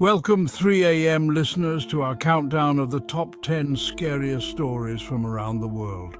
Welcome 3 a.m. listeners to our countdown of the top 10 scariest stories from around the world.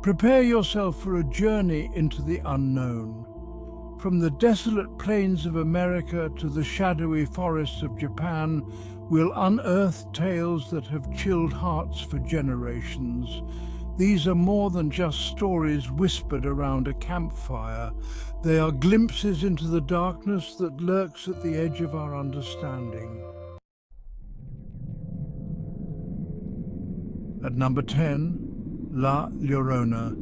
Prepare yourself for a journey into the unknown. From the desolate plains of America to the shadowy forests of Japan, we'll unearth tales that have chilled hearts for generations. These are more than just stories whispered around a campfire. They are glimpses into the darkness that lurks at the edge of our understanding. At number 10, La Llorona,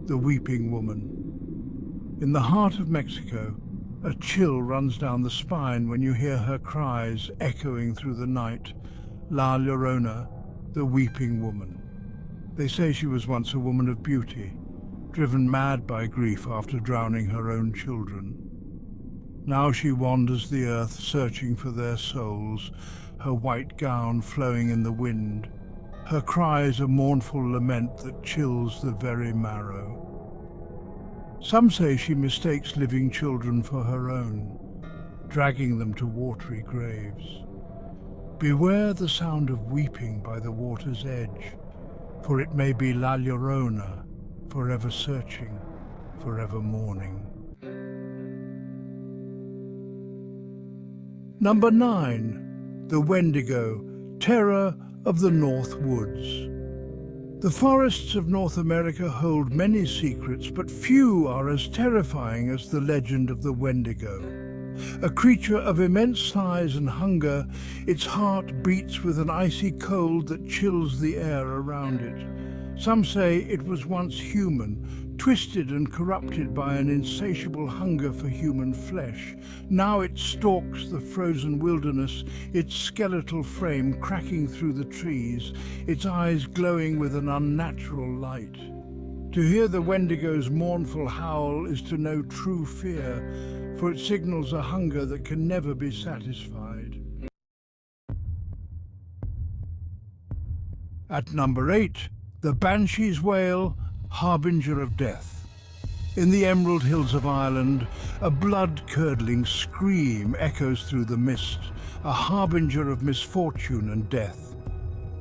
the Weeping Woman. In the heart of Mexico, a chill runs down the spine when you hear her cries echoing through the night. La Llorona, the Weeping Woman. They say she was once a woman of beauty, driven mad by grief after drowning her own children. Now she wanders the earth searching for their souls, her white gown flowing in the wind. Her cries a mournful lament that chills the very marrow. Some say she mistakes living children for her own, dragging them to watery graves. Beware the sound of weeping by the water's edge, for it may be La Llorona, forever searching, forever mourning. Number 9, the Wendigo, terror of the North Woods. The forests of North America hold many secrets, but few are as terrifying as the legend of the Wendigo. A creature of immense size and hunger, its heart beats with an icy cold that chills the air around it. Some say it was once human, twisted and corrupted by an insatiable hunger for human flesh. Now it stalks the frozen wilderness, its skeletal frame cracking through the trees, its eyes glowing with an unnatural light. To hear the Wendigo's mournful howl is to know true fear, for it signals a hunger that can never be satisfied. At number 8, the Banshees Whale, harbinger of death. In the Emerald Hills of Ireland, a blood-curdling scream echoes through the mist, a harbinger of misfortune and death.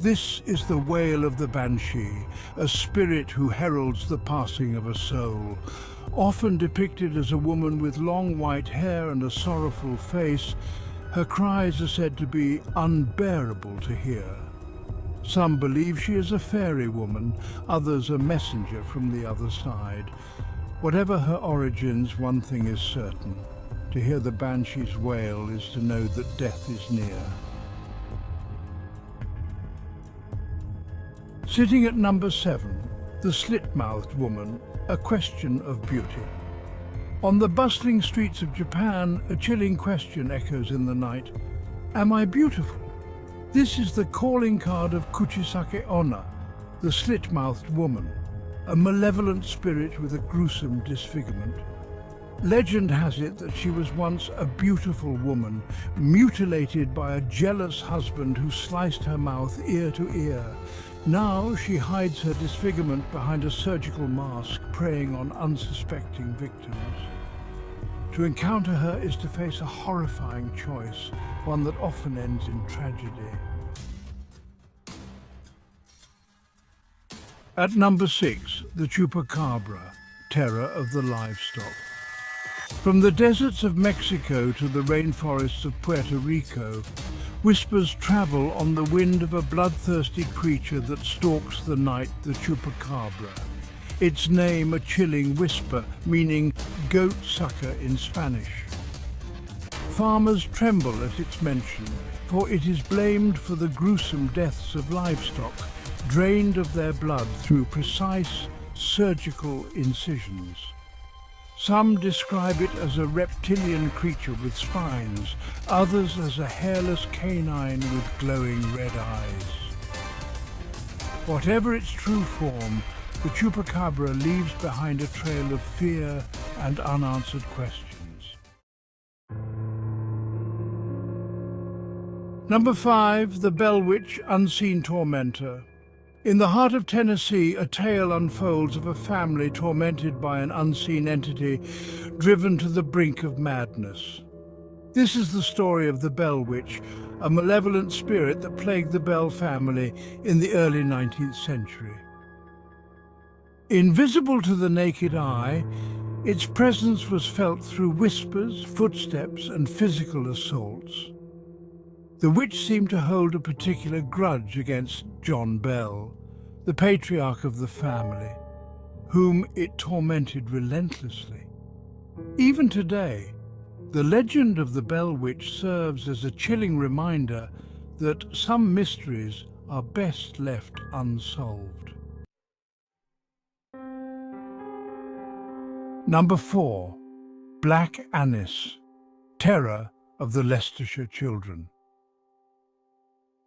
This is the wail of the Banshee, a spirit who heralds the passing of a soul. Often depicted as a woman with long white hair and a sorrowful face, her cries are said to be unbearable to hear. Some believe she is a fairy woman, others a messenger from the other side. Whatever her origins, one thing is certain. To hear the Banshee's wail is to know that death is near. Sitting at number 7, the slit-mouthed woman, a question of beauty. On the bustling streets of Japan, a chilling question echoes in the night. Am I beautiful? This is the calling card of Kuchisake Onna, the slit-mouthed woman, a malevolent spirit with a gruesome disfigurement. Legend has it that she was once a beautiful woman, mutilated by a jealous husband who sliced her mouth ear to ear. Now she hides her disfigurement behind a surgical mask, preying on unsuspecting victims. To encounter her is to face a horrifying choice, one that often ends in tragedy. At number 6, the Tupac Carra, terror of the livestock. From the deserts of Mexico to the rainforests of Puerto Rico, whispers travel on the wind of a bloodthirsty creature that stalks the night, the Tupac Carra. Its name a chilling whisper, meaning goat sucker in Spanish. Farmers tremble at its mention, for it is blamed for the gruesome deaths of livestock, drained of their blood through precise surgical incisions. Some describe it as a reptilian creature with spines, others as a hairless canine with glowing red eyes. Whatever its true form, the Chupacabra leaves behind a trail of fear and unanswered questions. Number 5, the Bell Witch, unseen tormentor. In the heart of Tennessee, a tale unfolds of a family tormented by an unseen entity driven to the brink of madness. This is the story of the Bell Witch, a malevolent spirit that plagued the Bell family in the early 19th century. Invisible to the naked eye, its presence was felt through whispers, footsteps, and physical assaults. The witch seemed to hold a particular grudge against John Bell, the patriarch of the family, whom it tormented relentlessly. Even today, the legend of the Bell Witch serves as a chilling reminder that some mysteries are best left unsolved. Number 4. Black Annis, terror of the Leicestershire children.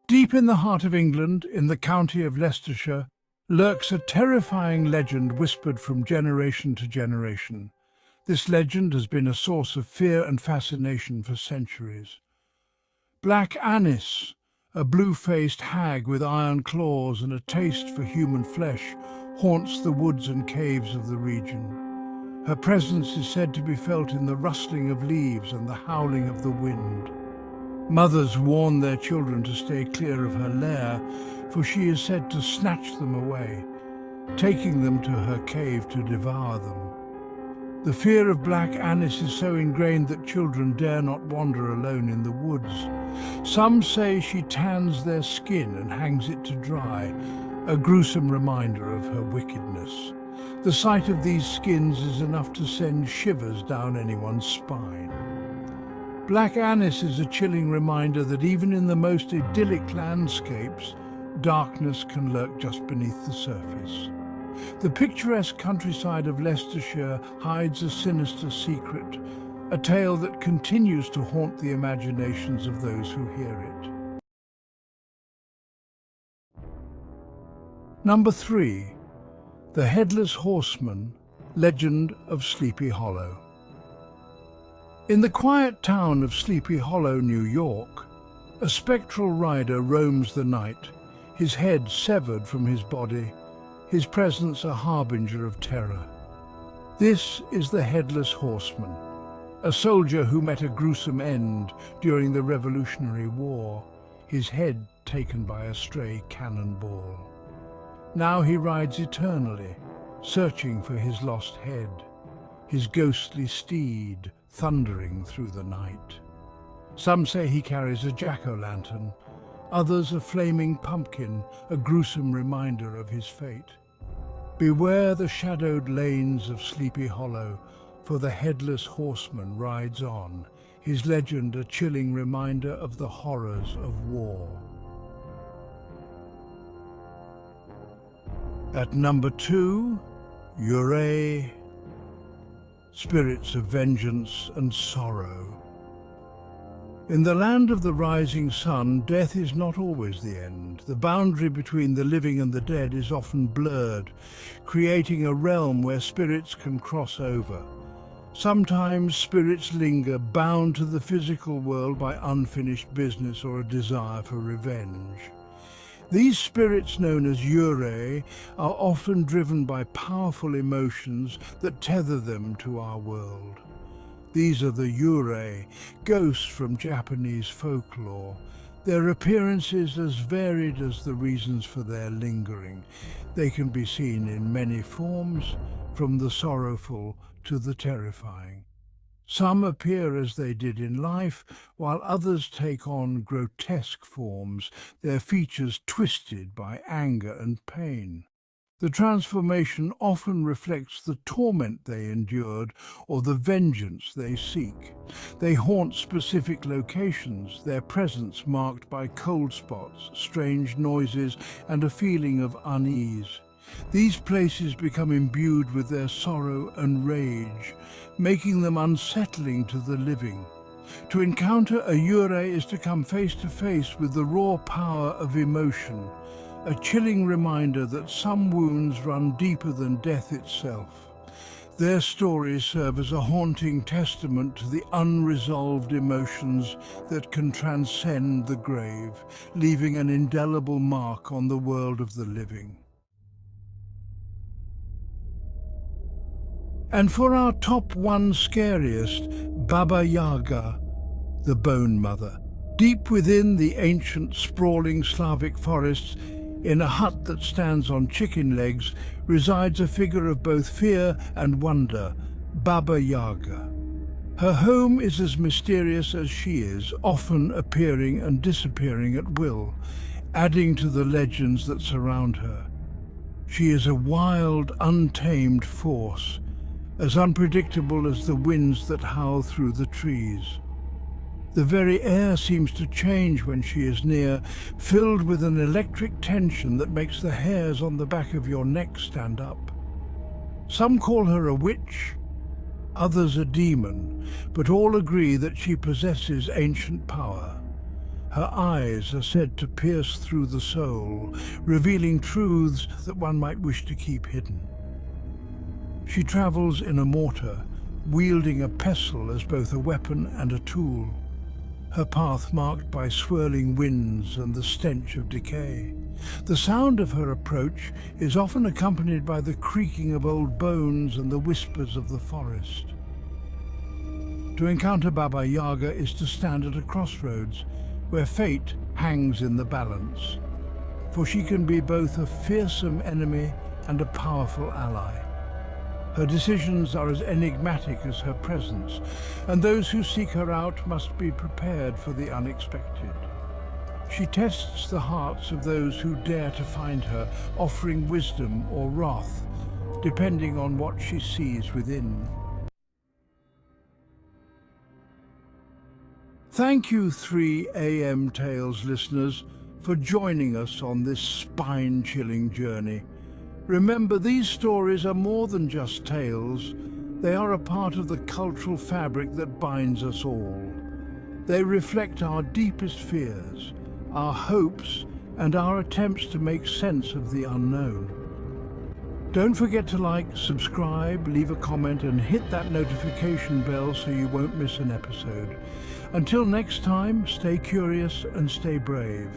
Deep in the heart of England, in the county of Leicestershire, lurks a terrifying legend whispered from generation to generation. This legend has been a source of fear and fascination for centuries. Black Annis, a blue-faced hag with iron claws and a taste for human flesh, haunts the woods and caves of the region. Her presence is said to be felt in the rustling of leaves and the howling of the wind. Mothers warn their children to stay clear of her lair, for she is said to snatch them away, taking them to her cave to devour them. The fear of Black Annis is so ingrained that children dare not wander alone in the woods. Some say she tans their skin and hangs it to dry, a gruesome reminder of her wickedness. The sight of these skins is enough to send shivers down anyone's spine. Black Annis is a chilling reminder that even in the most idyllic landscapes, darkness can lurk just beneath the surface. The picturesque countryside of Leicestershire hides a sinister secret, a tale that continues to haunt the imaginations of those who hear it. Number 3. The Headless Horseman, legend of Sleepy Hollow. In the quiet town of Sleepy Hollow, New York, a spectral rider roams the night, his head severed from his body, his presence a harbinger of terror. This is the Headless Horseman, a soldier who met a gruesome end during the Revolutionary War, his head taken by a stray cannonball. Now he rides eternally, searching for his lost head, his ghostly steed thundering through the night. Some say he carries a jack-o'-lantern, others a flaming pumpkin, a gruesome reminder of his fate. Beware the shadowed lanes of Sleepy Hollow, for the Headless Horseman rides on, his legend a chilling reminder of the horrors of war. At number 2, eerie, spirits of vengeance and sorrow. In the land of the rising sun, death is not always the end. The boundary between the living and the dead is often blurred, creating a realm where spirits can cross over. Sometimes spirits linger, bound to the physical world by unfinished business or a desire for revenge. These spirits, known as eerie, are often driven by powerful emotions that tether them to our world. These are the eerie, ghosts from Japanese folklore. Their appearances as varied as the reasons for their lingering. They can be seen in many forms, from the sorrowful to the terrifying. Some appear as they did in life, while others take on grotesque forms, their features twisted by anger and pain. The transformation often reflects the torment they endured or the vengeance they seek. They haunt specific locations, their presence marked by cold spots, strange noises, and a feeling of unease. These places become imbued with their sorrow and rage, making them unsettling to the living. To encounter a eerie is to come face to face with the raw power of emotion, a chilling reminder that some wounds run deeper than death itself. Their stories serve as a haunting testament to the unresolved emotions that can transcend the grave, leaving an indelible mark on the world of the living. And for our top one scariest, Baba Yaga, the Bone Mother. Deep within the ancient, sprawling Slavic forests, in a hut that stands on chicken legs, resides a figure of both fear and wonder, Baba Yaga. Her home is as mysterious as she is, often appearing and disappearing at will, adding to the legends that surround her. She is a wild, untamed force, as unpredictable as the winds that howl through the trees. The very air seems to change when she is near, filled with an electric tension that makes the hairs on the back of your neck stand up. Some call her a witch, others a demon, but all agree that she possesses ancient power. Her eyes are said to pierce through the soul, revealing truths that one might wish to keep hidden. She travels in a mortar, wielding a pestle as both a weapon and a tool, her path marked by swirling winds and the stench of decay. The sound of her approach is often accompanied by the creaking of old bones and the whispers of the forest. To encounter Baba Yaga is to stand at a crossroads, where fate hangs in the balance, for she can be both a fearsome enemy and a powerful ally. Her decisions are as enigmatic as her presence, and those who seek her out must be prepared for the unexpected. She tests the hearts of those who dare to find her, offering wisdom or wrath, depending on what she sees within. Thank you 3 AM Tales listeners for joining us on this spine-chilling journey. Remember, these stories are more than just tales. They are a part of the cultural fabric that binds us all. They reflect our deepest fears, our hopes, and our attempts to make sense of the unknown. Don't forget to like, subscribe, leave a comment, and hit that notification bell so you won't miss an episode. Until next time, stay curious and stay brave.